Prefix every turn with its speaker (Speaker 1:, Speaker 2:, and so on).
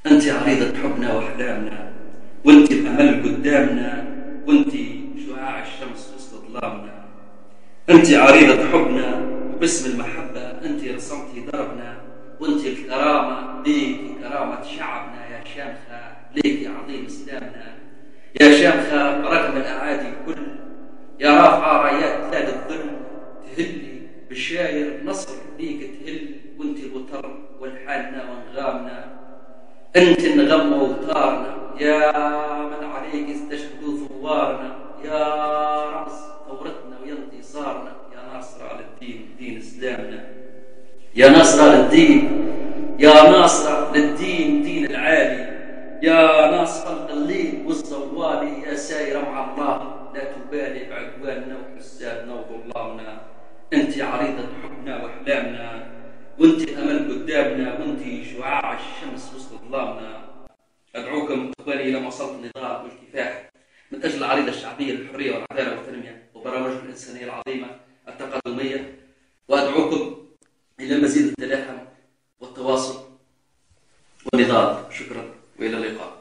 Speaker 1: أنت عريضة حبنا وأحلامنا، وأنت الأمل قدامنا، وأنت شعاع الشمس وسط ظلامنا. أنت عريضة حبنا وباسم المحبة أنت رسمتي دربنا، وأنت الكرامة ليك كرامة شعبنا يا شامخة، ليك يا عظيم إسلامنا يا شامخة رغم الأعادي الكل، يا رافعة رايات بلاد الظل تهلي بالشاير نصر ليك تهل، وأنت الوتر والحالنا وانغامنا، أنت النغم ووتارنا يا من عليك استشهدوا ثوارنا، يا رأس ثورتنا ويا انتصارنا، يا ناصرة للدين دين إسلامنا، يا ناصرة للدين، يا ناصرة للدين دين العالي، يا ناصر خلق الليل والزوالي، يا سايرة مع الله لا تبالي بعدواننا وحسادنا وظلامنا. أنت عريضة حبنا وأحلامنا، وأنت الأمل قدامنا، وأنت شعاع الشمس وسط ظلامنا. أدعوكم إخواني إلى مواصلة النضال والكفاح من أجل العريضة الشعبية للحرية والعدالة والتنمية وبرامجكم الإنسانية العظيمة التقدمية، وأدعوكم إلى مزيد التلاحم والتواصل والنضال. شكرا وإلى اللقاء.